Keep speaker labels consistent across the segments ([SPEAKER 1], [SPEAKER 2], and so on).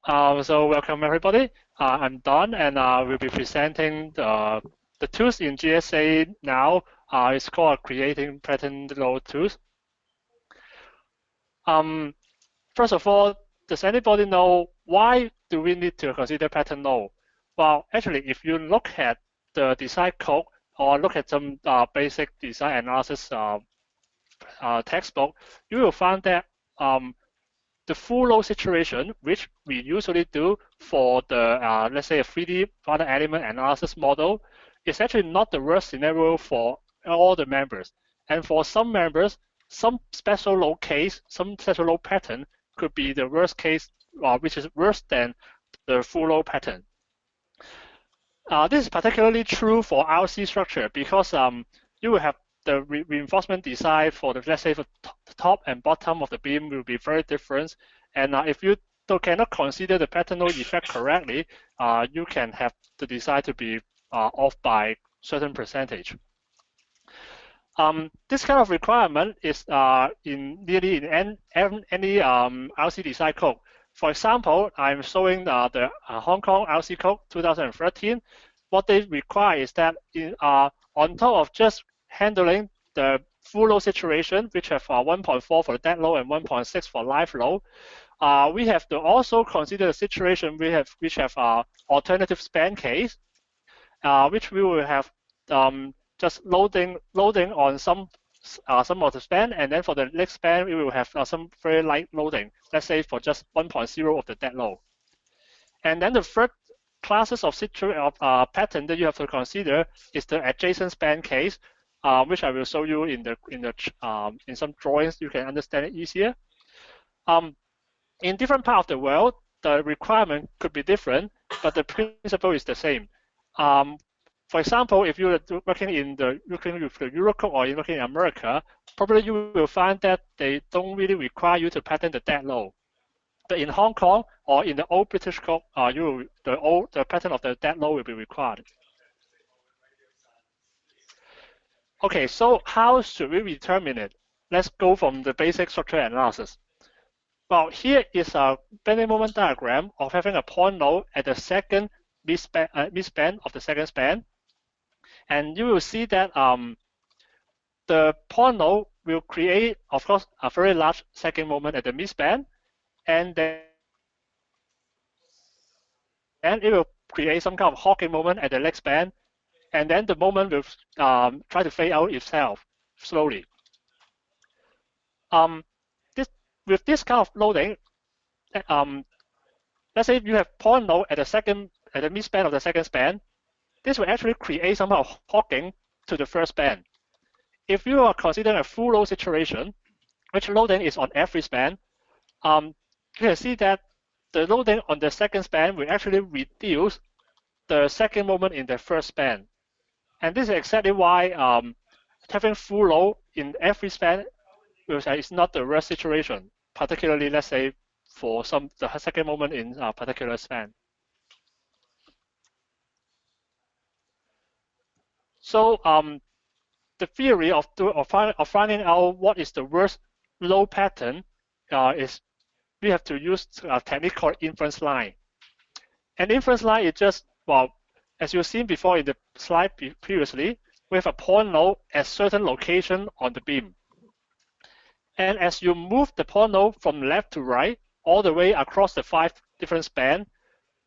[SPEAKER 1] So welcome everybody. I'm Don, and we'll be presenting the tools in GSA now. It's called Creating Pattern Load Tools. First of all, does anybody know why do we need to consider pattern load? Well, actually, if you look at the design code or look at some basic design analysis textbook, you will find that the full load situation, which we usually do for the, let's say, a 3D finite element analysis model, is actually not the worst scenario for all the members. And for some members, some special load case, some special load pattern could be the worst case, which is worse than the full load pattern. This is particularly true for RC structure because you will have the reinforcement design for the, let's say, for the top and bottom of the beam will be very different. And if you cannot consider the pattern load effect correctly, you can have the design to be off by certain percentage. This kind of requirement is nearly in any RC design code. For example, I'm showing the Hong Kong RC code 2013. What they require is that on top of just handling the full load situation, which have 1.4 for dead load and 1.6 for live load, we have to also consider the situation which have alternative span case, which we will have just loading on some of the span, and then for the next span we will have some very light loading, let's say for just 1.0 of the dead load. And then the third classes of pattern that you have to consider is the adjacent span case, which I will show you in some drawings. You can understand it easier. In different parts of the world, the requirement could be different, but the principle is the same. For example, if you're working with the Eurocode or you're working in America, probably you will find that they don't really require you to pattern the dead load. But in Hong Kong or in the old British code, the pattern of the dead load will be required. Okay, so how should we determine it? Let's go from the basic structure analysis. Well, here is a bending moment diagram of having a point load at the second mid-span of the second span. And you will see that the point load will create, of course, a very large second moment at the mid-span, and then it will create some kind of hogging moment at the next span, and then the moment will try to fade out itself slowly. With this kind of loading, let's say you have point load at the mid-span of the second span, this will actually create some kind of hogging to the first span. If you are considering a full load situation, which loading is on every span, you can see that the loading on the second span will actually reduce the second moment in the first span. And this is exactly why having full load in every span is not the worst situation, particularly, let's say, for the second moment in a particular span. So the theory of finding out what is the worst load pattern is we have to use a technique called inference line. And inference line is just, well, as you've seen before in the slide previously, we have a point load at certain location on the beam. And as you move the point load from left to right, all the way across the 5 different spans,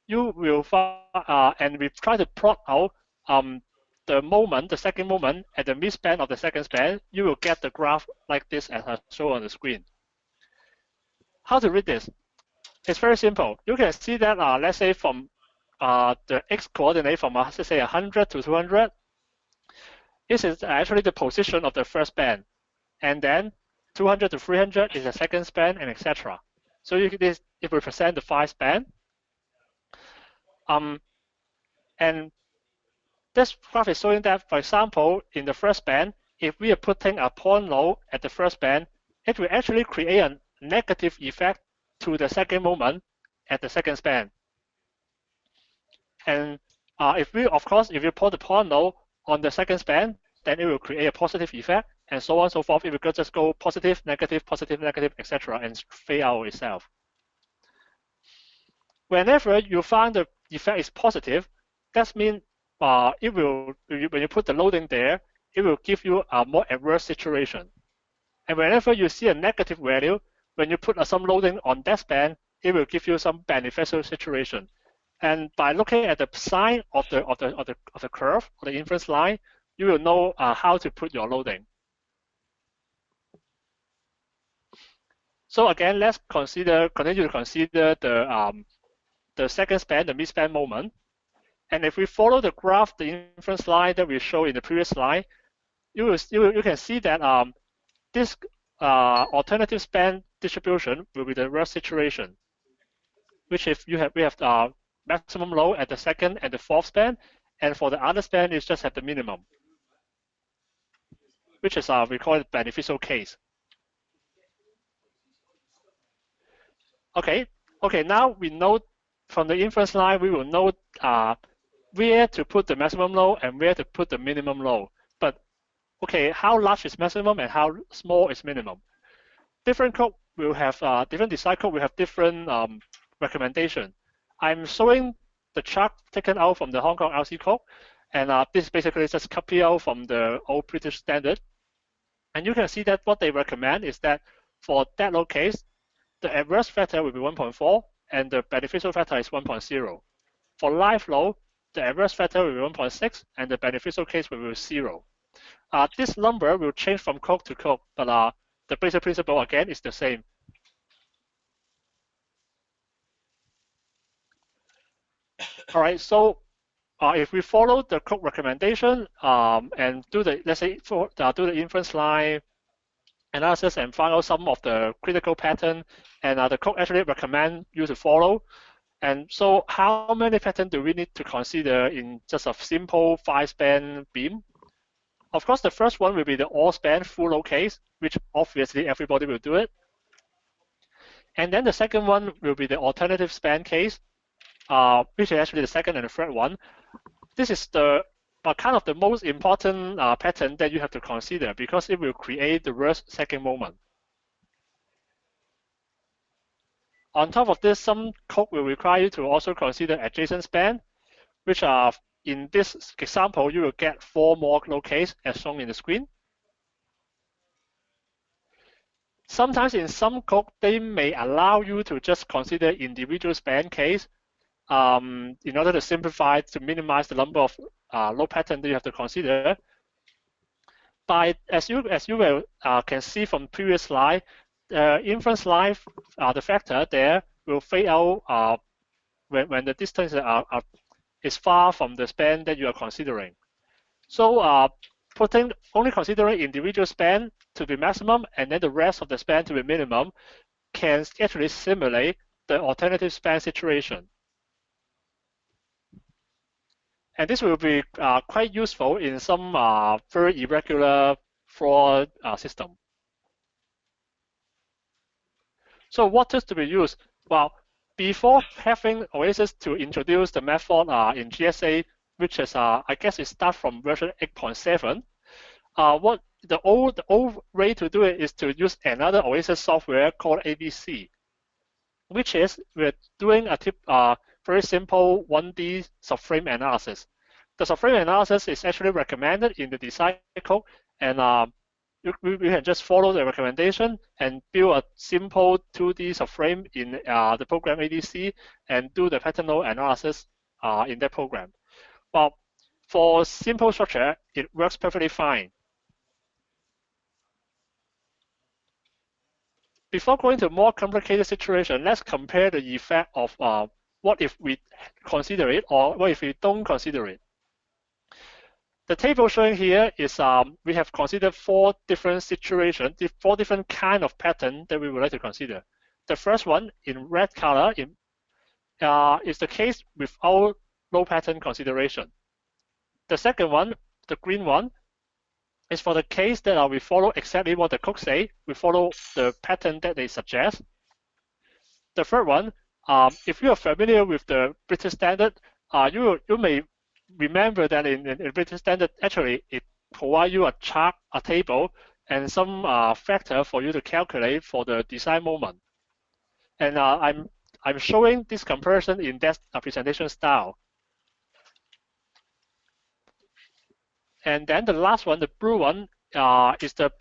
[SPEAKER 1] you will find, and we try to plot out the second moment at the mid-span of the second span, you will get the graph like this as I show on the screen. How to read this? It's very simple. You can see that, let's say from the x coordinate from, let's say 100 to 200, this is actually the position of the first span. And then 200 to 300 is the second span, and etc. So it represents the 5 span. And this graph is showing that, for example, in the first span, if we are putting a point load at the first span, it will actually create a negative effect to the second moment at the second span. And if you put the point load on the second span, then it will create a positive effect, and so on and so forth. It will just go positive, negative, etc., and fade out itself. Whenever you find the effect is positive, that means it will, when you put the loading there, it will give you a more adverse situation. And whenever you see a negative value, when you put some loading on that span, it will give you some beneficial situation. And by looking at the sign of the curve, or the inference line, you will know how to put your loading. So again, let's continue to consider the second span, the mid-span moment. And if we follow the graph, the inference line that we showed in the previous slide, you can see that this alternative span distribution will be the worst situation, which if we have maximum low at the second and the fourth span, and for the other span, it's just at the minimum, which is we call it beneficial case. Okay, now we know from the inference line, we will know where to put the maximum low and where to put the minimum low. But okay, how large is maximum and how small is minimum? Different code will have different design code will have different recommendation. I'm showing the chart taken out from the Hong Kong LC code, and this basically just copy out from the old British standard. And you can see that what they recommend is that for dead load case, the adverse factor will be 1.4 and the beneficial factor is 1.0. For live load, the adverse factor will be 1.6 and the beneficial case will be 0. This number will change from code to code, but the basic principle again is the same. All right, so if we follow the code recommendation and do the, let's say, do the inference line analysis and find out some of the critical pattern, and the code actually recommend you to follow. And so how many patterns do we need to consider in just a simple 5-span beam? Of course, the first one will be the all-span full load case, which obviously everybody will do it. And then the second one will be the alternative span case, which is actually the second and the third one. This is the kind of the most important pattern that you have to consider because it will create the worst second moment. On top of this, some code will require you to also consider adjacent span, which are in this example, you will get 4 more load case as shown in the screen. Sometimes in some code, they may allow you to just consider individual span case in order to simplify, to minimize the number of load pattern that you have to consider. But as you will, can see from previous slide, inference line, the factor there will fade out when the distance is far from the span that you are considering. So only considering individual span to be maximum and then the rest of the span to be minimum can actually simulate the alternative span situation. And this will be quite useful in some very irregular floor system. So what tools to be used? Well, before having Oasis to introduce the method in GSA, which is I guess it starts from version 8.7. What the old way to do it is to use another Oasis software called ABC, which is we're doing a very simple 1D subframe analysis. The subframe analysis is actually recommended in the design code, and we can just follow the recommendation and build a simple 2D subframe in the program ADC and do the pattern node analysis in that program. Well, for simple structure, it works perfectly fine. Before going to more complicated situation, let's compare the effect of what if we consider it or what if we don't consider it. The table showing here is we have considered 4 different situations, 4 different kind of pattern that we would like to consider. The first one in red color is the case without load pattern consideration. The second one, the green one, is for the case that we follow exactly what the code say. We follow the pattern that they suggest. The third one, if you are familiar with the British standard, you may remember that in British standard, actually it provides you a chart, a table, and some factor for you to calculate for the design moment. And I'm I'm showing this comparison in that presentation style. And then the last one, the blue one, is the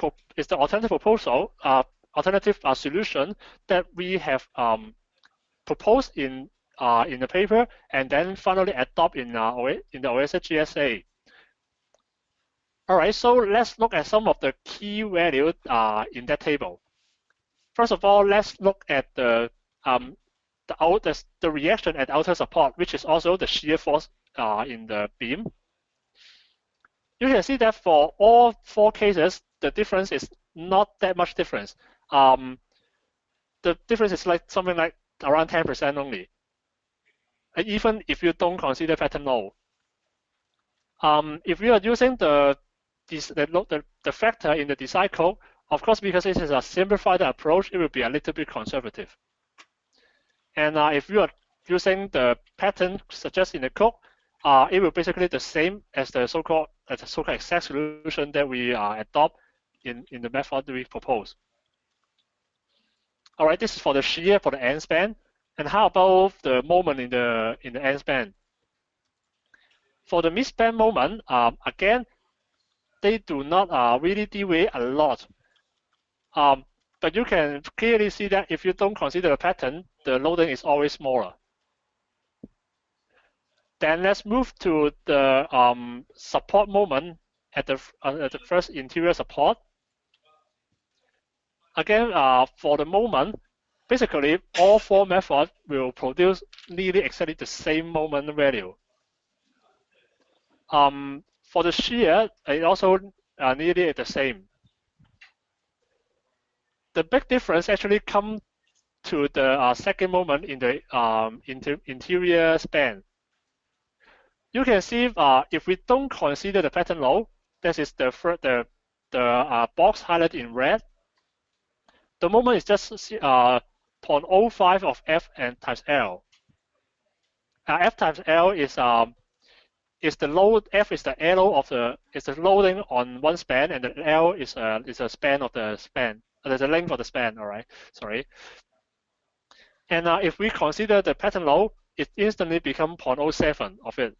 [SPEAKER 1] alternative proposal, alternative solution that we have proposed in the paper, and then finally adopt in the OSA GSA. All right, so let's look at some of the key values in that table. First of all, let's look at the reaction at outer support, which is also the shear force in the beam. You can see that for all 4 cases, the difference is not that much difference. The difference is like something like around 10% only, even if you don't consider pattern load. If you are using the factor in the design code, of course, because this is a simplified approach, it will be a little bit conservative. And if you are using the pattern suggested in the code, it will basically the same as the so-called exact solution that we adopt in the method that we propose. All right, this is for the shear for the end span. And how about the moment in the end span? For the mid-span moment, again, they do not really deviate a lot. But you can clearly see that if you don't consider the pattern, the loading is always smaller. Then let's move to the support moment at the first interior support. Again, for the moment, basically all 4 methods will produce nearly exactly the same moment value. For the shear, it also nearly the same. The big difference actually comes to the second moment in the interior span. You can see if we don't consider the pattern load, this is the box highlighted in red. The moment is just 0.05 of F and times L. F times L is the load. F is the loading on one span, and the L is a span of the span. There's a length of the span. All right, sorry. And if we consider the pattern load, it instantly becomes 0.07 of it.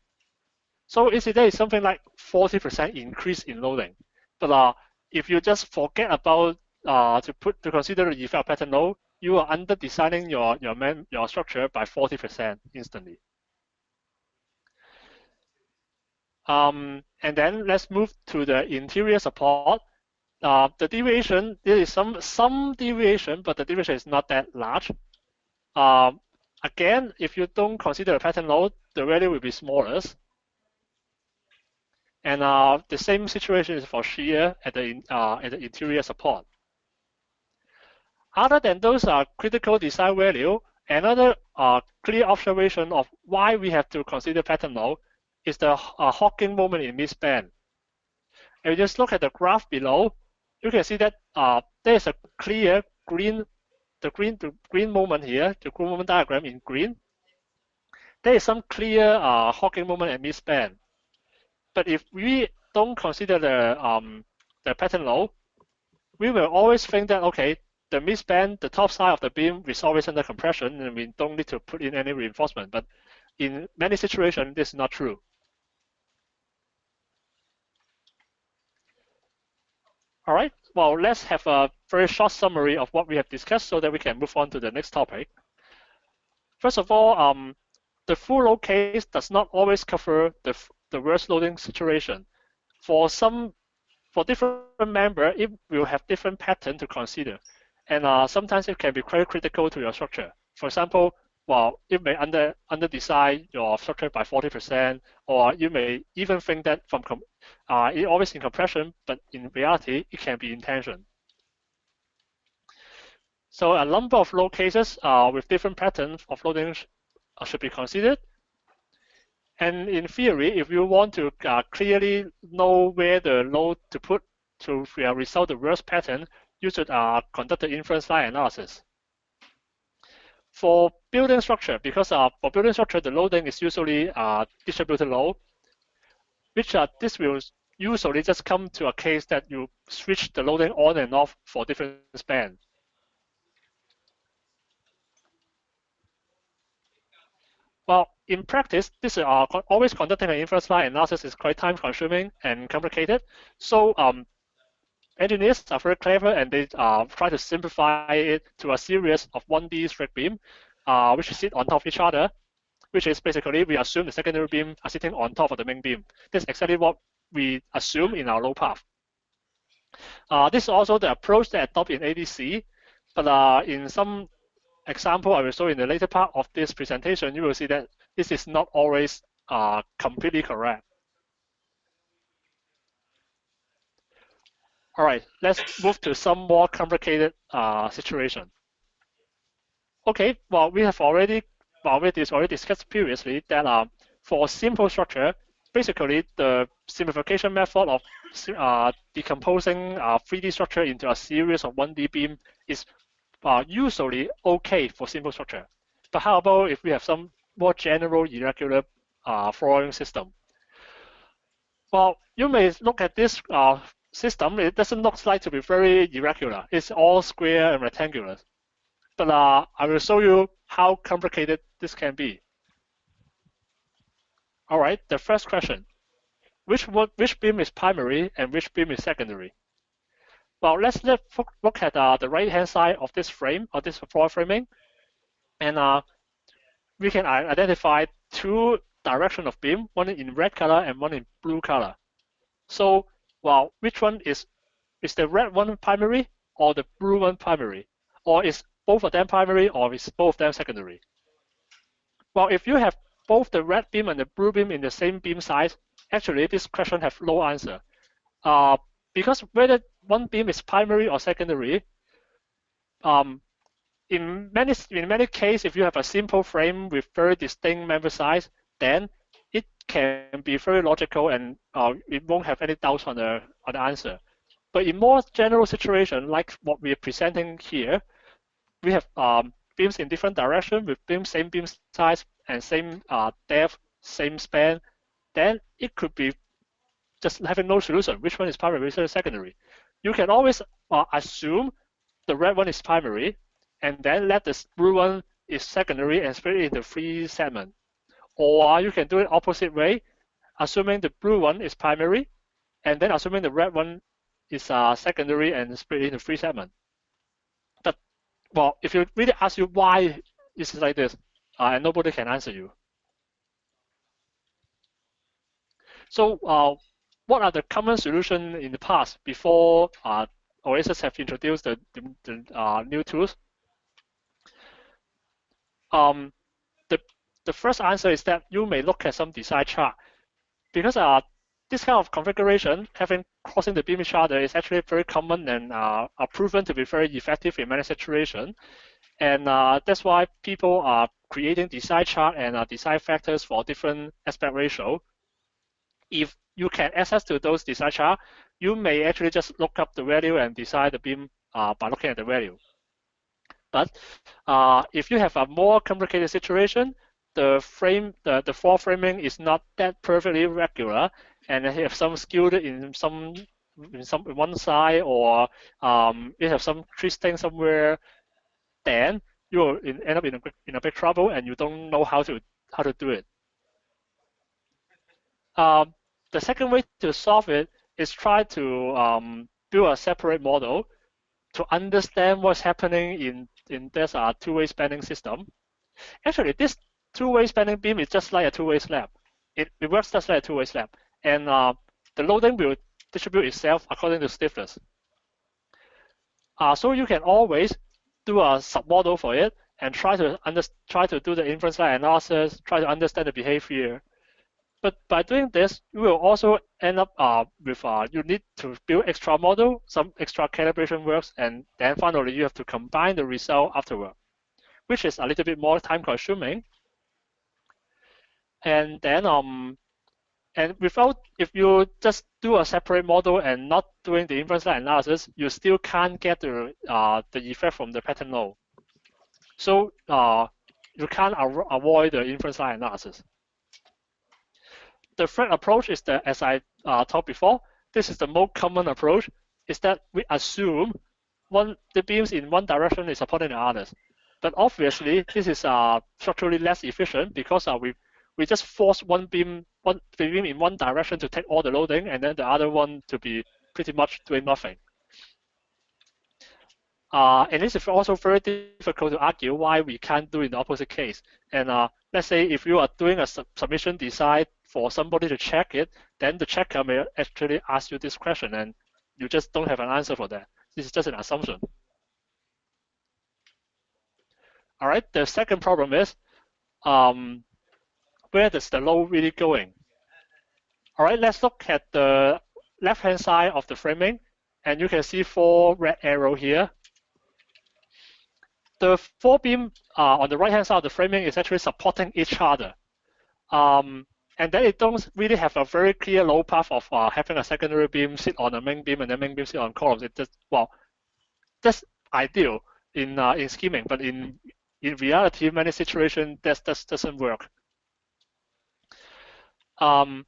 [SPEAKER 1] So there is something like 40% increase in loading. But if you just forget about to consider the effect of pattern load, you are under designing your structure by 40% instantly. And then let's move to the interior support. The deviation, there is some deviation, but the deviation is not that large. Again, if you don't consider the pattern load, the value will be smaller. And the same situation is for shear at the interior support. Other than those critical design value, another clear observation of why we have to consider pattern load is the hawking moment in mid-span. If you just look at the graph below, you can see that there is a clear green moment here, the green moment diagram in green. There is some clear hawking moment at mid-span. But if we don't consider the pattern load, we will always think that, okay, the mid-span, the top side of the beam is always under compression, and we don't need to put in any reinforcement. But in many situations, this is not true. All right, well, let's have a very short summary of what we have discussed so that we can move on to the next topic. First of all, the full load case does not always cover the worst loading situation. For different members, it will have different pattern to consider. And sometimes it can be quite critical to your structure. For example, well, it may under design your structure by 40%, or you may even think that it always in compression, but in reality, it can be in tension. So a number of load cases with different patterns of loading should be considered. And in theory, if you want to clearly know where the load to put to result the worst pattern, you should conduct the inference line analysis. For building structure, because for building structure, the loading is usually distributed load, which this will usually just come to a case that you switch the loading on and off for different spans. in practice, this is always conducting an inference line analysis is quite time-consuming and complicated. So engineers are very clever, and they try to simplify it to a series of 1D straight beam, which sit on top of each other, which is basically we assume the secondary beam are sitting on top of the main beam. This is exactly what we assume in our low path. This is also the approach that adopted in ADC, but in some example I will show in the later part of this presentation, you will see that this is not always completely correct. All right, let's move to some more complicated situation. Okay, well, we have already discussed previously that for simple structure, basically the simplification method of decomposing 3D structure into a series of 1D beam is usually okay for simple structure. But how about if we have some more general irregular flooring system? Well, you may look at this system. It doesn't look like to be very irregular. It's all square and rectangular. But I will show you how complicated this can be. All right, the first question. Which beam is primary and which beam is secondary? Well, let's look at the right-hand side of this frame, or this floor framing. And we can identify two directions of beam, one in red color and one in blue color. So, well, which one is the red one primary or the blue one primary? Or is both of them primary or is both of them secondary? Well, if you have both the red beam and the blue beam in the same beam size, actually this question has no answer. Because whether one beam is primary or secondary, in many cases, if you have a simple frame with very distinct member size, then it can be very logical and it won't have any doubts on the answer. But in more general situation, like what we are presenting here, we have beams in different direction with same beam size and same depth, same span. Then it could be just having no solution. Which one is primary, which one is secondary? You can always assume the red one is primary, and then let the blue one is secondary and split it into 3 segments. Or you can do it opposite way, assuming the blue one is primary, and then assuming the red one is secondary and split it into 3 segments. But, well, if you really ask you why is it like this, and nobody can answer you. So what are the common solutions in the past before OASIS have introduced the new tools? The first answer is that you may look at some design chart, because this kind of configuration, having crossing the beam each other, is actually very common and are proven to be very effective in many situations. And that's why people are creating design chart and design factors for different aspect ratio. If you can access to those design chart, you may actually just look up the value and design the beam by looking at the value. But if you have a more complicated situation, the floor framing is not that perfectly regular, and it have some skewed in one side, or it have some twisting somewhere, then you will end up in a big trouble, and you don't know how to do it. The second way to solve it is try to build a separate model to understand what's happening in this two-way spanning system. Actually, this two-way spanning beam is just like a two-way slab. It works just like a two-way slab, and the loading will distribute itself according to stiffness. So you can always do a submodel for it and try to do the inference line analysis, try to understand the behavior. But by doing this, you will also end up with you need to build extra model, some extra calibration works, and then finally you have to combine the result afterward, which is a little bit more time consuming. And then if you just do a separate model and not doing the inference line analysis, you still can't get the effect from the pattern node. So you can't avoid the inference line analysis. The third approach is as I talked before, this is the most common approach, is that we assume the beams in one direction is supporting the others. But obviously, this is structurally less efficient because we just force one beam in one direction to take all the loading, and then the other one to be pretty much doing nothing. And this is also very difficult to argue why we can't do in the opposite case. And let's say if you are doing a submission design for somebody to check it, then the checker may actually ask you this question, and you just don't have an answer for that. This is just an assumption. All right, the second problem is where does the load really going? All right, let's look at the left-hand side of the framing, and you can see 4 red arrows here. The 4 beam on the right-hand side of the framing is actually supporting each other. And then it don't really have a very clear load path of having a secondary beam sit on a main beam and then main beam sit on columns. It just, well, that's ideal in scheming, but in reality, many situations that doesn't work. And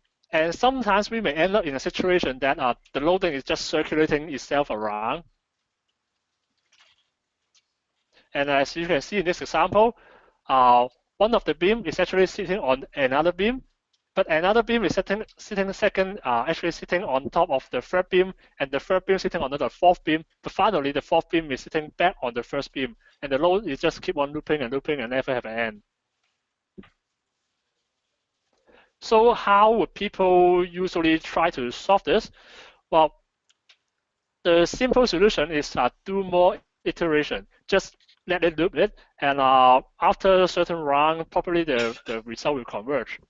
[SPEAKER 1] sometimes we may end up in a situation that the loading is just circulating itself around. And as you can see in this example, one of the beam is actually sitting on another beam, but another beam is actually sitting on top of the third beam, and the third beam sitting on the fourth beam. But finally, the fourth beam is sitting back on the first beam, and the load is just keep on looping and looping and never have an end. So how would people usually try to solve this? Well, the simple solution is do more iteration. Just let it loop it, and after a certain round, probably the result will converge.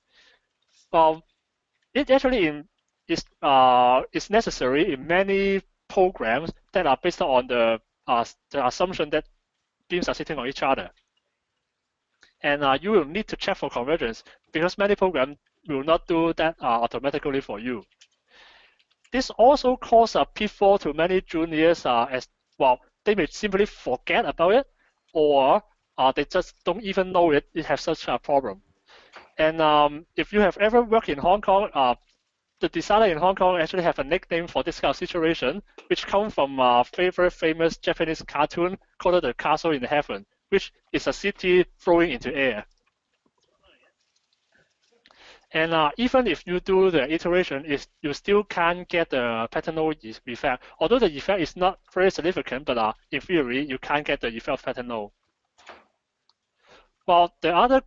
[SPEAKER 1] It actually is necessary in many programs that are based on the assumption that beams are sitting on each other. And you will need to check for convergence because many programs will not do that automatically for you. This also causes a pitfall to many juniors as well. They may simply forget about it, or they just don't even know it has such a problem. And if you have ever worked in Hong Kong, the designer in Hong Kong actually have a nickname for this kind of situation, which comes from a favorite famous Japanese cartoon called The Castle in Heaven, which is a city flowing into air. And even if you do the iteration, you still can't get the pattern node effect. Although the effect is not very significant, but in theory, you can't get the effect of pattern node. Well, the other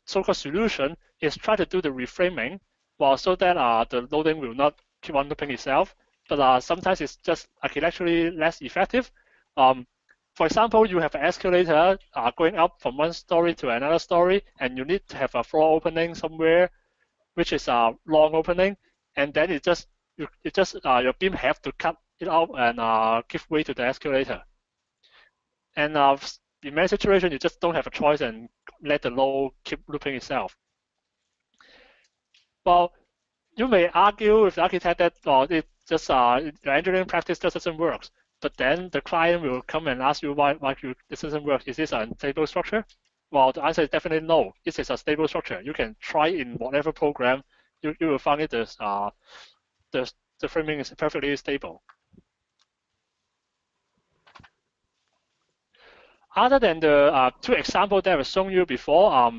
[SPEAKER 1] so-called solution is try to do the reframing, well, so that the loading will not keep on looping itself. But sometimes it's just architecturally less effective. For example, you have an escalator going up from one story to another story, and you need to have a floor opening somewhere, which is a long opening, and then your beam have to cut it out and give way to the escalator. And in many situations, you just don't have a choice and let the load keep looping itself. Well, you may argue with the architect that it just your engineering practice just doesn't work. But then the client will come and ask you why this doesn't work. Is this a stable structure? Well, the answer is definitely no. This is a stable structure. You can try in whatever program, you will find it as the framing is perfectly stable. Other than the 2 examples that I've shown you before,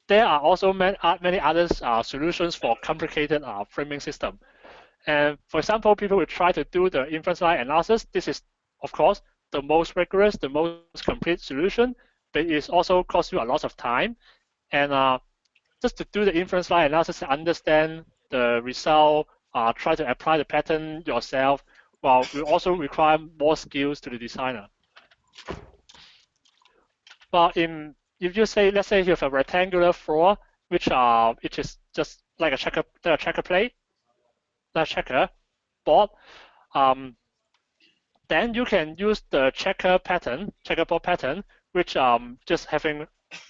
[SPEAKER 1] there are also many other solutions for complicated framing system. And for example, people will try to do the inference line analysis. This is, of course, the most rigorous, the most complete solution, but it also costs you a lot of time. And just to do the inference line analysis, understand the result, try to apply the pattern yourself, well, will also require more skills to the designer. But if you say, let's say you have a rectangular floor, which is just like a checker plate, checker board, then you can use the checkerboard pattern, which just having,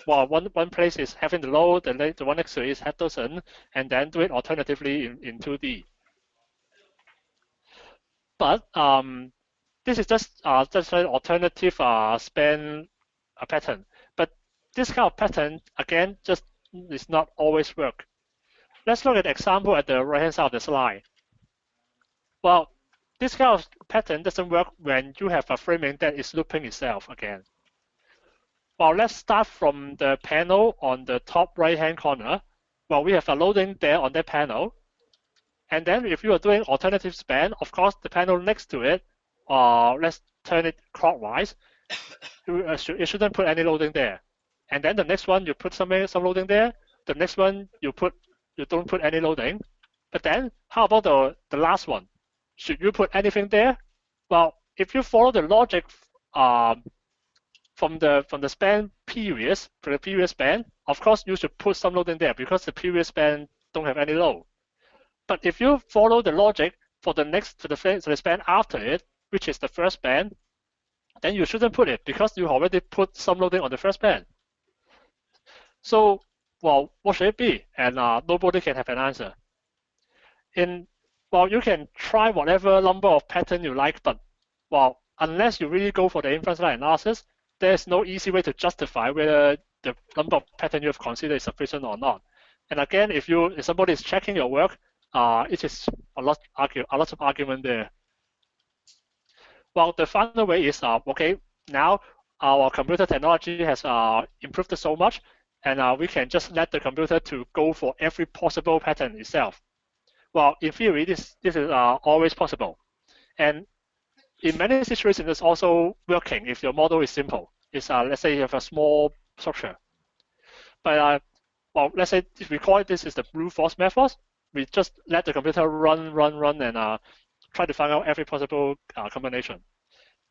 [SPEAKER 1] well, one place is having the load, the one next to it doesn't, and then do it alternatively in 2D. But this is just an alternative span pattern. But this kind of pattern, again, just is not always work. Let's look at the example at the right-hand side of the slide. Well, this kind of pattern doesn't work when you have a framing that is looping itself again. Well, let's start from the panel on the top right-hand corner. Well, we have a loading there on that panel. And then if you are doing alternative span, of course, the panel next to it, let's turn it clockwise. You shouldn't put any loading there. And then the next one, you put some loading there. The next one, you don't put any loading. But then, how about the last one? Should you put anything there? Well, if you follow the logic from the span previous, for the previous span, of course you should put some loading there because the previous span don't have any load. But if you follow the logic for the span after it, which is the first span, then you shouldn't put it because you already put some loading on the first span. So, well, what should it be? And nobody can have an answer. Well, you can try whatever number of pattern you like, but well, unless you really go for the inference line analysis, there's no easy way to justify whether the number of pattern you have considered is sufficient or not. And again, if somebody is checking your work, it is a lot of argument there. Well, the final way is okay. Now our computer technology has improved so much, and we can just let the computer to go for every possible pattern itself. Well, in theory, this is always possible, and in many situations, it's also working if your model is simple. It's let's say you have a small structure, but well, let's say if we call it this is the brute force method. We just let the computer run, and try to find out every possible combination.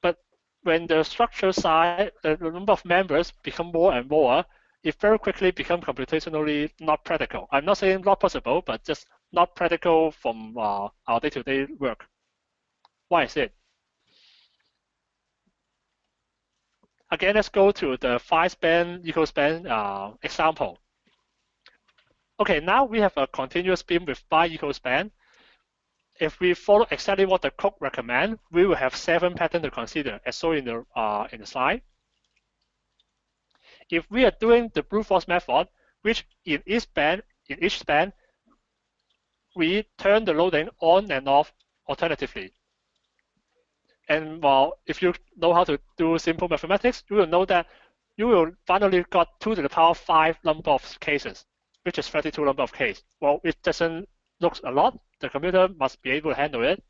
[SPEAKER 1] But when the structure size, the number of members become more and more, it very quickly becomes computationally not practical. I'm not saying not possible, but just not practical from our day-to-day work. Why is it? Again, let's go to the 5-span equal-span example. Okay, now we have a continuous beam with bi-equal span. If we follow exactly what the code recommends, we will have 7 patterns to consider, as shown in the slide. If we are doing the brute force method, which in each span, we turn the loading on and off alternatively. And well, if you know how to do simple mathematics, you will know that you will finally got 2 to the power 5 number of cases, which is 32 number of cases. Well, it doesn't look a lot. The computer must be able to handle it.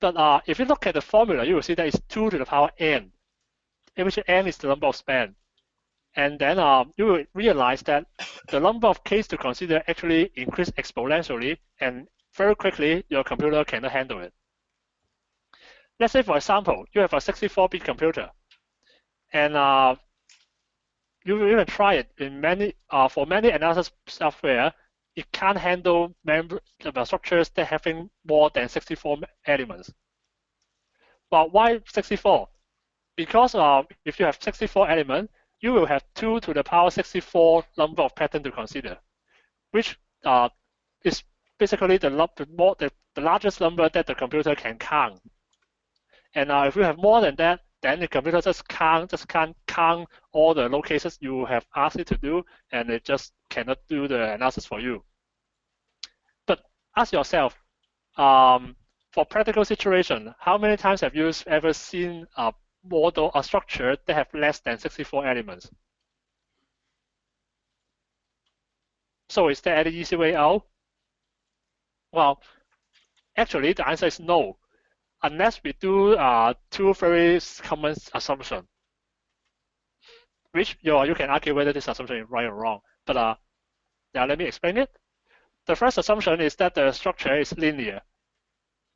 [SPEAKER 1] But if you look at the formula, you will see that it's 2 to the power n, in which n is the number of span. And then you will realize that the number of cases to consider actually increase exponentially, and very quickly your computer cannot handle it. Let's say, for example, you have a 64-bit computer, and you will even try it in for many analysis software. It can't handle structures that having more than 64 elements. Well, why 64? Because if you have 64 elements, you will have 2 to the power 64 number of patterns to consider, which is basically the largest number that the computer can count. And if you have more than that, then the computer just can't count all the locations you have asked it to do, and it just cannot do the analysis for you. But ask yourself, for practical situation, how many times have you ever seen a structure that have less than 64 elements? So is there any easy way out? Well, actually, the answer is no, unless we do 2 very common assumptions, which you can argue whether this assumption is right or wrong. But yeah, let me explain it. The first assumption is that the structure is linear.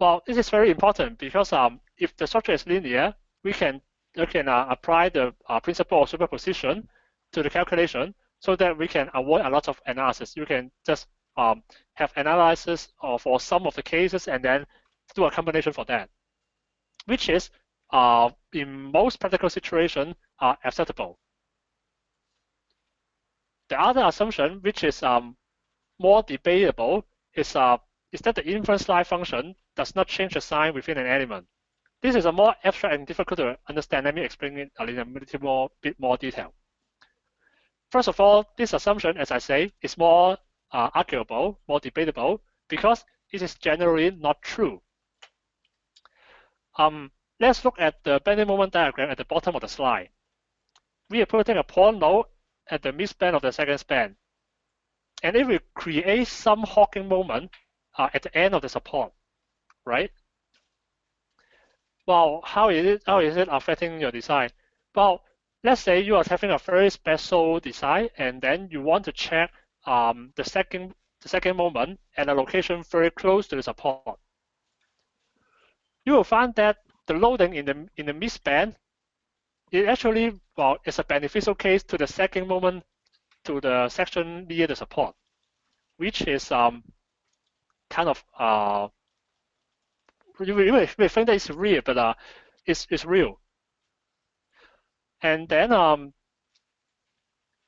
[SPEAKER 1] Well, this is very important because if the structure is linear, you can apply the principle of superposition to the calculation so that we can avoid a lot of analysis. You can just have analysis for some of the cases and then do a combination for that, which is in most practical situations acceptable. The other assumption, which is more debatable, is that the inference line function does not change the sign within an element. This is a more abstract and difficult to understand. Let me explain it in a bit more detail. First of all, this assumption, as I say, is more arguable, more debatable, because it is generally not true. Let's look at the bending moment diagram at the bottom of the slide. we are putting a point load at the midspan of the second span. And it will create some hogging moment at the end of the support, right? Well, how is it affecting your design? Well, let's say you are having a very special design, and then you want to check the second moment at a location very close to the support. You will find that the loading in the midspan it actually is a beneficial case to the second moment to the section near the support, which is kind of you may think that it's real, but it's real. And then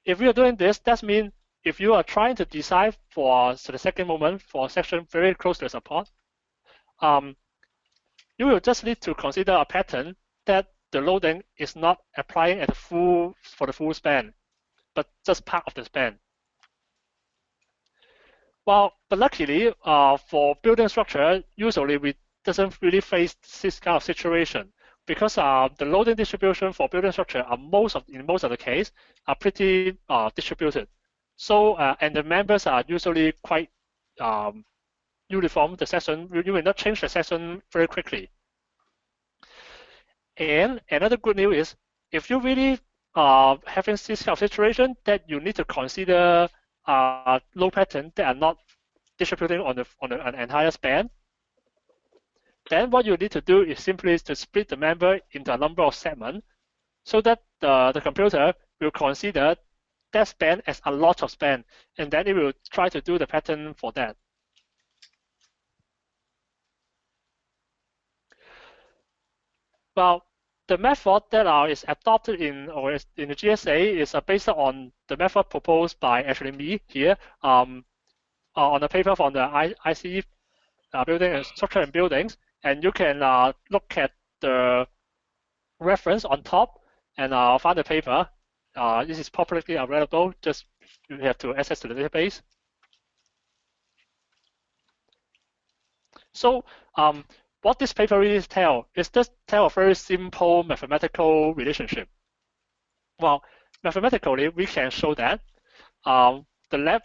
[SPEAKER 1] if you are doing this, that means if you are trying to design for the second moment for a section very close to the support, you will just need to consider a pattern that the loading is not applying at for the full span, but just part of the span. Well, but luckily, for building structure, usually we doesn't really face this kind of situation because the loading distribution for building structure in most of the case are pretty distributed. So and the members are usually quite uniform. The section you will not change the section very quickly. And another good news is if you really having this kind of situation, that you need to consider load pattern that are not distributing on an entire span. Then what you need to do is simply to split the member into a number of segments so that the computer will consider that span as a lot of span, and then it will try to do the pattern for that. Well, the method that is adopted in the GSA is based on the method proposed by actually me here on a paper from the ICE building and structure and buildings, and you can look at the reference on top and find the paper. This is publicly available. Just you have to access to the database. So what this paper really tells is just tell a very simple mathematical relationship. Well, mathematically, we can show that the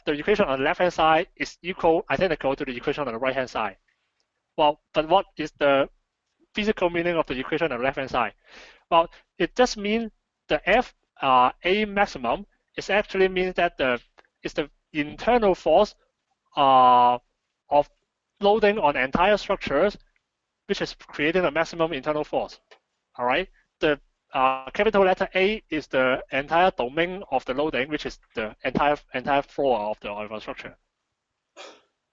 [SPEAKER 1] equation on the left-hand side is identical to the equation on the right-hand side. Well, but what is the physical meaning of the equation on the left-hand side? Well, it just means the F A maximum is actually means that it's the internal force of loading on entire structures, which is creating a maximum internal force. All right. The capital letter A is the entire domain of the loading, which is the entire floor of the structure.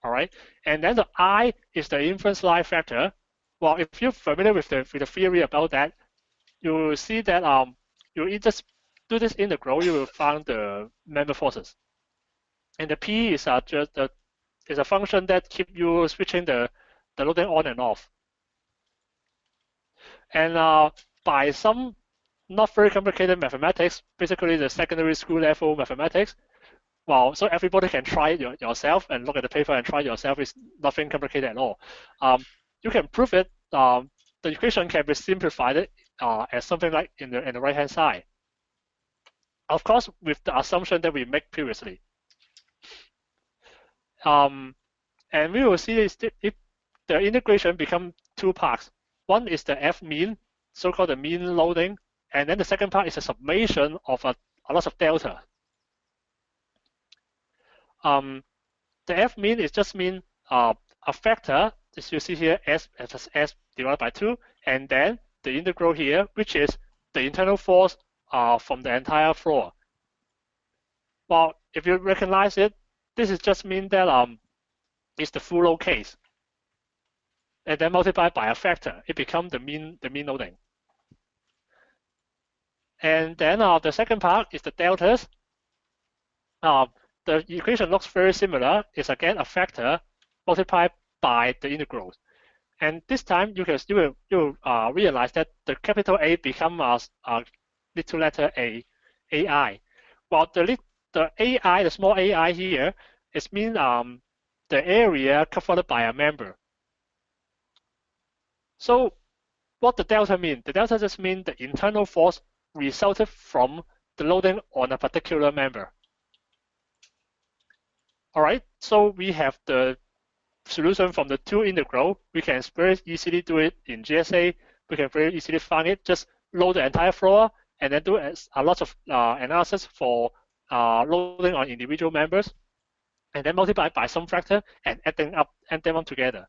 [SPEAKER 1] All right. And then the I is the inference line factor. Well, if you're familiar with the theory about that, you will see that you just do this integral, you will find the member forces. And the P is just is a function that keep you switching the loading on and off. And by some not very complicated mathematics, basically the secondary school level mathematics, well, so everybody can try it yourself and look at the paper and try it yourself. It's nothing complicated at all. You can prove it. The equation can be simplified as something like in the right-hand side. Of course, with the assumption that we make previously. And we will see if the integration become two parts. One is the F mean, so-called the mean loading, and then the second part is a summation of a lot of delta. The F mean is just mean a factor, as you see here, S divided by 2, and then the integral here, which is the internal force from the entire floor. Well, if you recognize it, this is just mean that it's the full load case. And then multiplied by a factor, it becomes the mean loading. And then the second part is the deltas. The equation looks very similar. It's again a factor multiplied by the integrals. And this time you will realize that the capital A becomes little letter A, AI. Well, the AI, the small AI here, is mean the area covered by a member. So what the delta mean? The delta just means the internal force resulted from the loading on a particular member. All right, so we have the solution from the two integral. We can very easily do it in GSA. We can very easily find it. Just load the entire floor and then do a lot of analysis for loading on individual members, and then multiply by some factor and add them up together.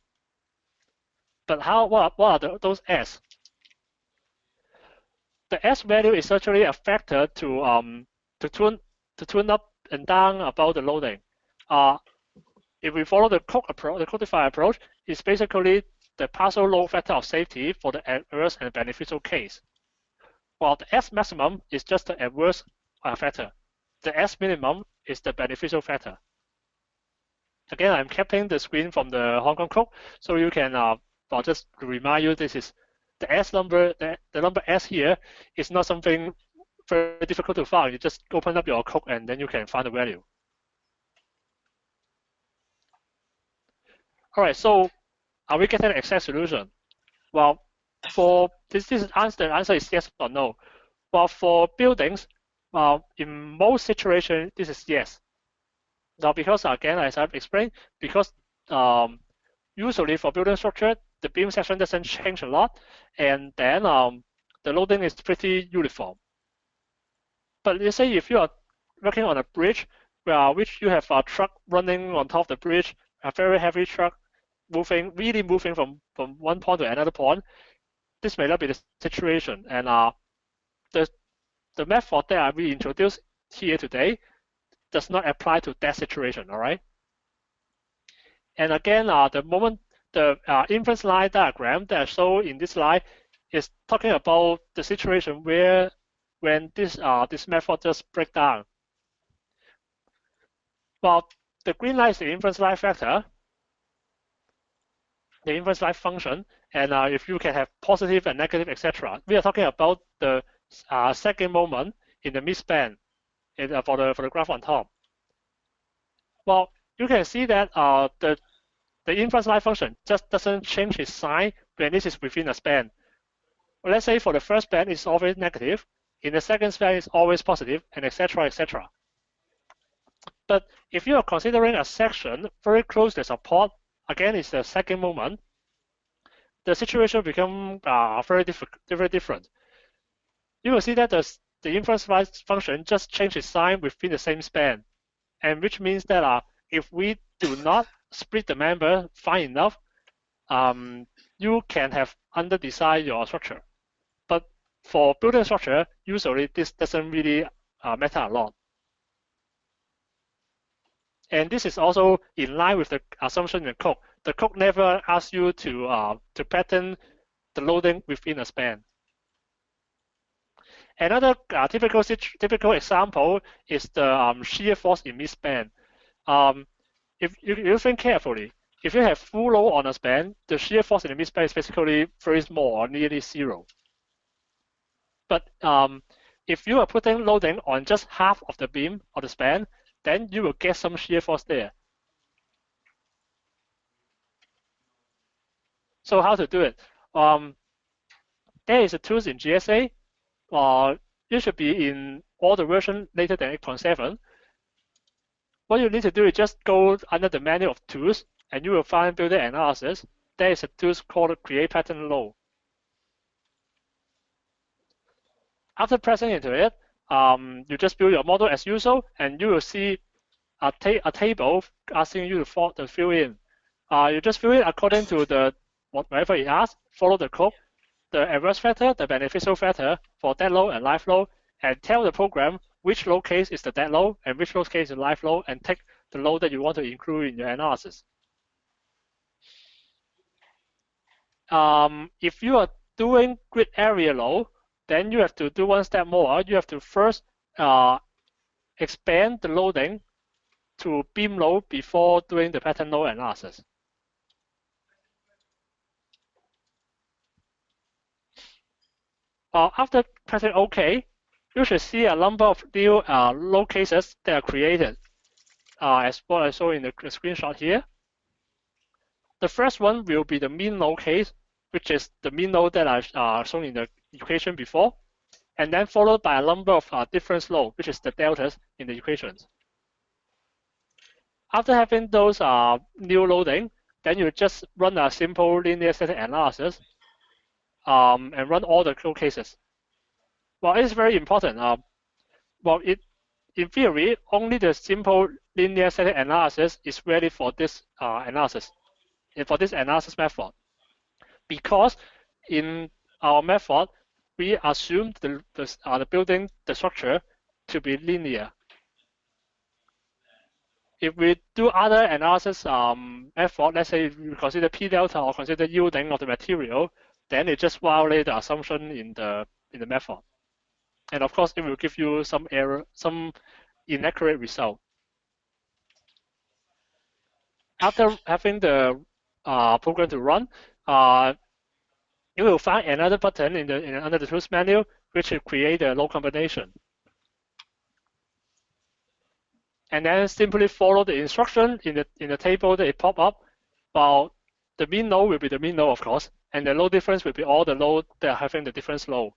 [SPEAKER 1] But what are those S? The S value is actually a factor to tune up and down about the loading. If we follow the codified approach, it's basically the partial load factor of safety for the adverse and beneficial case. While the S maximum is just the adverse factor. The S minimum is the beneficial factor. Again, I'm capturing the screen from the Hong Kong code, so you can, just to remind you, this is the S number, the number S here is not something very difficult to find. You just open up your code and then you can find the value. All right, so are we getting an exact solution? Well, for this answer, the answer is yes or no. But for buildings, in most situations, this is yes. Now, because again, as I've explained, because usually for building structure, the beam section doesn't change a lot, and then the loading is pretty uniform. But let's say if you are working on a bridge, which you have a truck running on top of the bridge, a very heavy truck really moving from one point to another point, this may not be the situation. And the method that we introduced here today does not apply to that situation, all right? And again, the inference line diagram that I show in this slide is talking about the situation when this method just breaks down. Well, the green line is the inference line factor, the inference line function, and if you can have positive and negative, etc. We are talking about the second moment in the midspan for the graph on top. Well, you can see that the inference line function just doesn't change its sign when this is within a span. Well, let's say for the first span it's always negative, in the second span it's always positive, and etc. etc. But if you are considering a section very close to the support, again it's the second moment, the situation becomes very different. You will see that the inference line function just changes its sign within the same span, and which means that if we do not split the member fine enough, you can have under-design your structure. But for building structure, usually this doesn't really matter a lot. And this is also in line with the assumption in the code. The code never asks you to pattern the loading within a span. Another typical example is the shear force in midspan. If you think carefully, if you have full load on a span, the shear force in the midspan is basically very small or nearly zero. But if you are putting loading on just half of the beam or the span, then you will get some shear force there. So how to do it? There is a tools in GSA. It should be in all the version later than 8.7. What you need to do is just go under the menu of tools, and you will find building analysis. There is a tool called create pattern load. After pressing into it, you just build your model as usual, and you will see a table asking you to fill in. You just fill in according to whatever it asks, follow the code, the adverse factor, the beneficial factor for dead load and live load, and tell the program which load case is the dead load and which load case is live load, and take the load that you want to include in your analysis. If you are doing grid area load, then you have to do one step more. You have to first expand the loading to beam load before doing the pattern load analysis. After pressing OK, you should see a number of new load cases that are created, as what I saw in the screenshot here. The first one will be the mean load case, which is the mean load that I shown in the equation before. and then followed by a number of different load, which is the deltas in the equations. After having those new loading, then you just run a simple linear static analysis and run all the code cases. Well, it's very important. In theory, only the simple linear static analysis is ready for this analysis method, because in our method we assume the building, the structure, to be linear. If we do other analysis method, let's say we consider p delta or consider yielding of the material, then it just violates the assumption in the method, and of course it will give you some error, some inaccurate result. After having the program to run, you will find another button under the tools menu, which will create a load combination. And then simply follow the instruction in the table that it pop up. Well, the mean load will be the mean load, of course, and the load difference will be all the load that are having the difference load.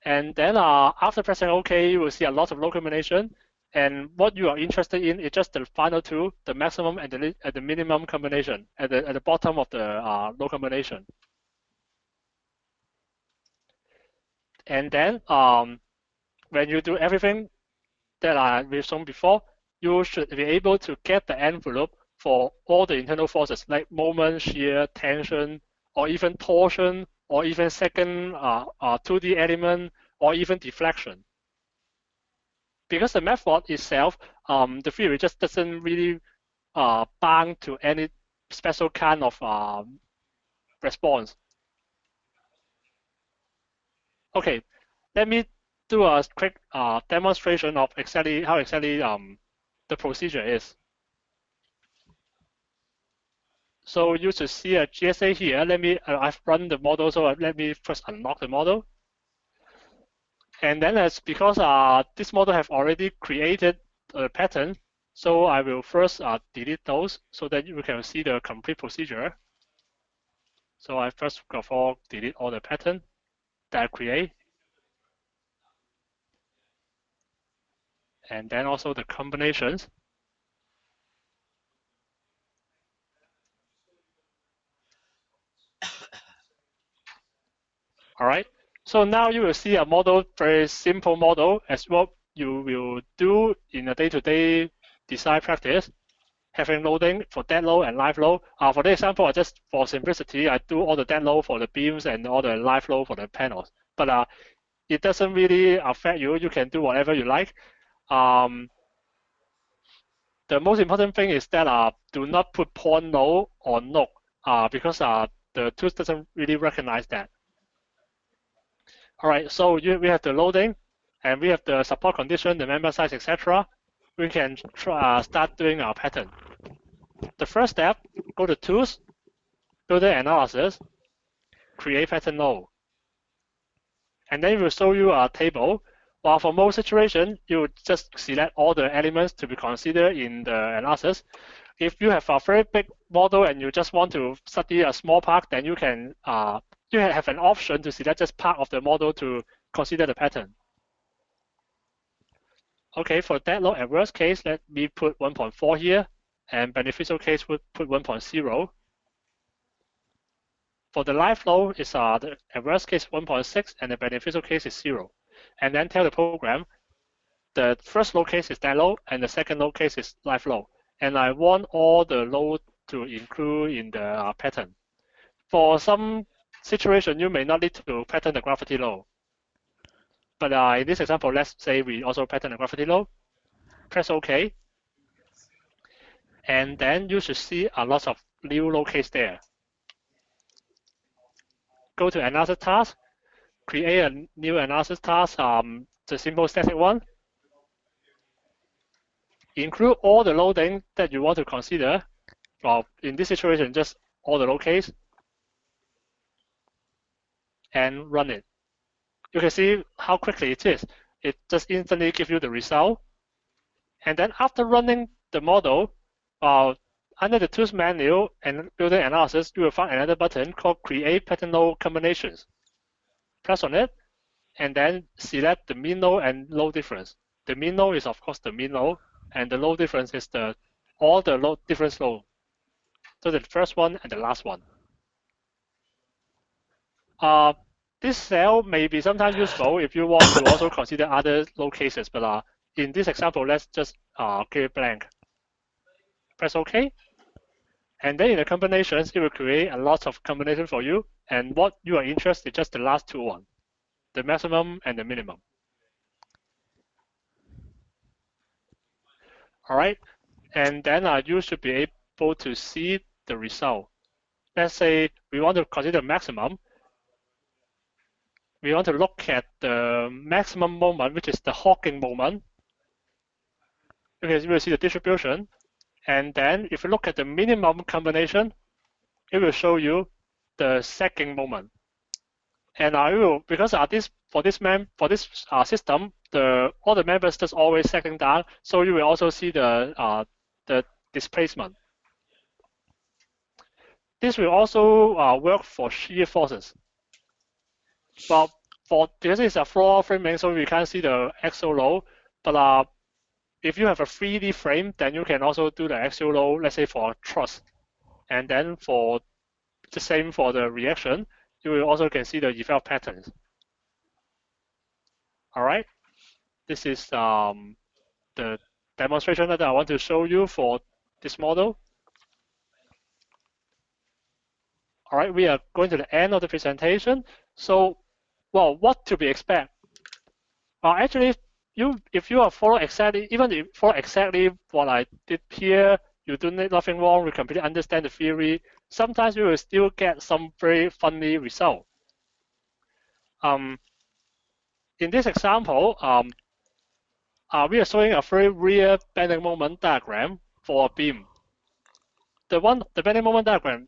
[SPEAKER 1] And then after pressing OK, you will see a lot of load combination. And what you are interested in is just the final two, the maximum and the minimum combination at the bottom of the load combination. And then when you do everything that we've shown before, you should be able to get the envelope for all the internal forces like moment, shear, tension, or even torsion, or even second 2D element, or even deflection. Because the method itself, the theory just doesn't really bound to any special kind of response. Okay, let me do a quick demonstration of how exactly the procedure is. So you should see a GSA here. I've run the model, so let me first unlock the model. And then because this model have already created a pattern, so I will first delete those so that you can see the complete procedure. So I first of all delete all the pattern that I create. And then also the combinations. All right. So now you will see a model, very simple model, as what you will do in a day-to-day design practice, having loading for dead load and live load. For the example, just for simplicity, I do all the dead load for the beams and all the live load for the panels. But it doesn't really affect you. You can do whatever you like. The most important thing is that do not put point load or node because the tools doesn't really recognize that. All right, so we have the loading, and we have the support condition, the member size, etc. We can start doing our pattern. The first step, go to Tools, go to Analysis, create pattern node. And then it will show you a table. While for most situations, you would just select all the elements to be considered in the analysis. If you have a very big model and you just want to study a small part, then you can you have an option to select just part of the model to consider the pattern. Okay, for dead load at worst case, let me put 1.4 here, and beneficial case would put 1.0. For the live load, it's the at worst case 1.6, and the beneficial case is 0. And then tell the program the first load case is dead load, and the second load case is live load. And I want all the load to include in the pattern. For some situation, you may not need to pattern the gravity load. But in this example, let's say we also pattern the gravity load. Press OK. And then you should see a lot of new load case there. Go to Analysis Task, create a new analysis task, the simple static one. Include all the loading that you want to consider. Well, in this situation, just all the load case. And run it. You can see how quickly it is. It just instantly gives you the result. And then after running the model, under the Tools menu and Building Analysis, you will find another button called Create Pattern Node Combinations. press on it, and then select the mean load and load difference. The mean load is of course the mean load, and the load difference is all the load difference load. So the first one and the last one. This cell may be sometimes useful if you want to also consider other load cases, but in this example, let's just keep it blank. Press OK. And then in the combinations, it will create a lot of combinations for you. And what you are interested in just the last two ones, the maximum and the minimum. All right. And then you should be able to see the result. Let's say we want to consider maximum. We want to look at the maximum moment, which is the Hawking moment. Because you will see the distribution. And then if you look at the minimum combination, it will show you the sagging moment. And I will, because for this system, all the members just always sagging down, so you will also see the displacement. This will also work for shear forces. Well, because it's a floor framing, so we can't see the axial load. But if you have a 3D frame, then you can also do the axial load, let's say for a truss. And then for the same for the reaction, you will also can see the effect patterns. All right, this is the demonstration that I want to show you for this model. All right, we are going to the end of the presentation. So, well, what to be expect? Actually, if you are follow exactly, even if you follow exactly what I did here, you do nothing wrong, we completely understand the theory, sometimes you will still get some very funny result. In this example, we are showing a very real bending moment diagram for a beam. The bending moment diagram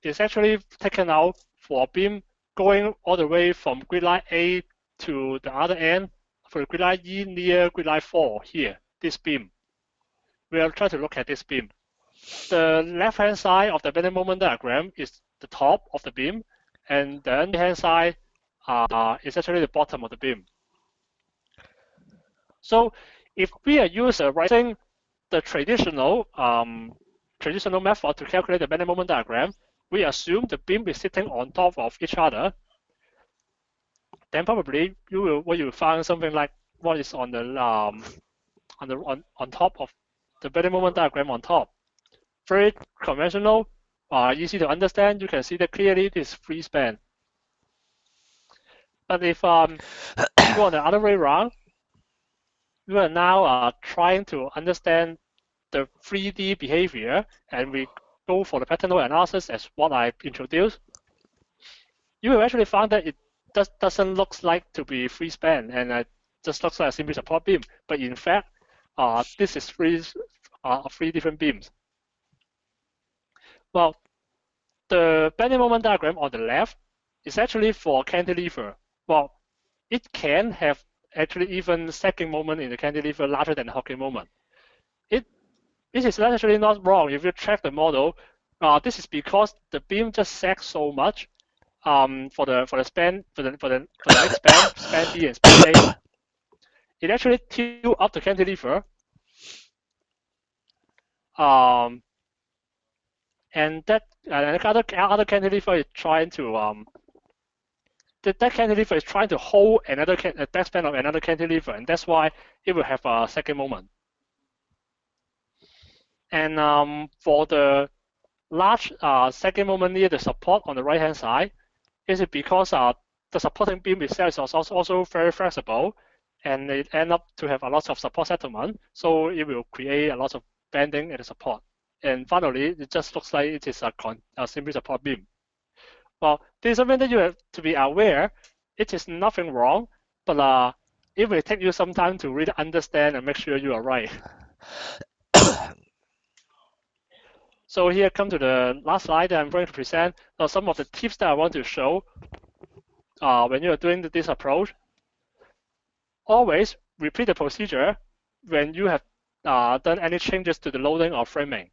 [SPEAKER 1] is actually taken out for a beam going all the way from grid line A to the other end for grid line E near grid line 4 here, this beam. We'll try to look at this beam. The left-hand side of the bending moment diagram is the top of the beam, and the right-hand side is actually the bottom of the beam. So if we are using the traditional method to calculate the bending moment diagram, we assume the beam is sitting on top of each other. Then probably you will find something like what is on the on top of the bending moment diagram on top. Very conventional, easy to understand. You can see that clearly this free span. But if you go on the other way around, we are now trying to understand the 3D behavior, and we go for the pattern node analysis as what I introduced. You will actually find that it doesn't look like to be free span, and it just looks like a simple support beam. But in fact, this is three different beams. Well, the bending moment diagram on the left is actually for cantilever. Well, it can have actually even sagging moment in the cantilever larger than the Hawking moment. This is actually not wrong if you check the model. This is because the beam just sags so much for the next span B and span A. It actually tilt up the cantilever. And that other cantilever is trying to that cantilever is trying to hold a backspan of another cantilever, and that's why it will have a second moment. And for the large second moment near the support on the right-hand side, is it because the supporting beam itself is also very flexible, and it ends up to have a lot of support settlement, so it will create a lot of bending at the support. And finally, it just looks like it is a simple support beam. Well, this is something that you have to be aware. It is nothing wrong, but it will take you some time to really understand and make sure you are right. So here come to the last slide that I'm going to present. Now, some of the tips that I want to show when you are doing this approach. Always repeat the procedure when you have done any changes to the loading or framing.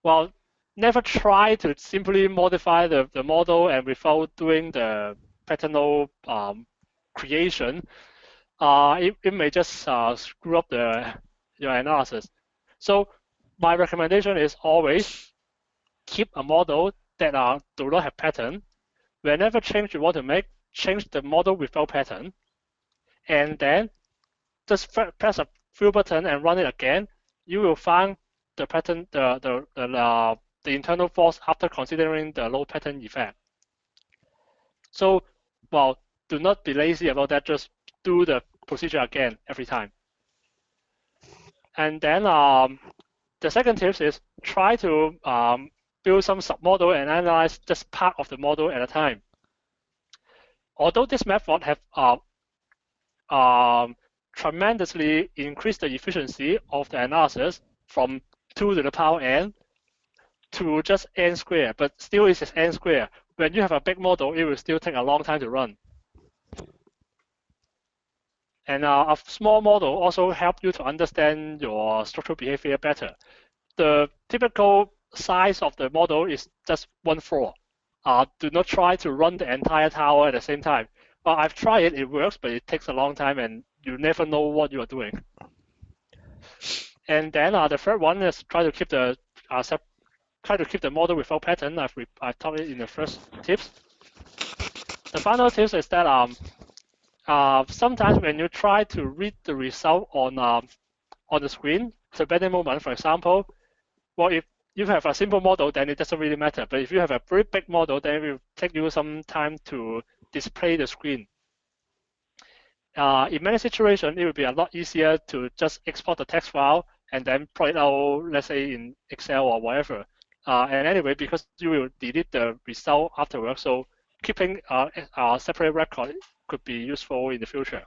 [SPEAKER 1] Well, never try to simply modify the model and without doing the patternal creation, it may just screw up your analysis. So my recommendation is always keep a model that do not have pattern. Whenever change you want to make, change the model without pattern, and then just press a few button and run it again. You will find the pattern, the internal force after considering the low pattern effect. So, well, do not be lazy about that. Just do the procedure again every time. And then the second tip is try to build some submodel and analyze just part of the model at a time. Although this method have tremendously increased the efficiency of the analysis from 2 to the power n to just n squared, but still it's just n squared. When you have a big model, it will still take a long time to run. And a small model also helps you to understand your structural behavior better. The typical size of the model is just 1 floor. Do not try to run the entire tower at the same time. Well, I've tried it, it works, but it takes a long time and you never know what you are doing. And then the third one is try to keep the model without pattern. I've taught it in the first tips. The final tips is that sometimes when you try to read the result on the screen, so Debney moment, for example, well, if you have a simple model, then it doesn't really matter. But if you have a very big model, then it will take you some time to display the screen. In many situations, it will be a lot easier to just export the text file and then plot it out, let's say in Excel or whatever. And anyway, because you will delete the result afterwards, so keeping a separate record could be useful in the future.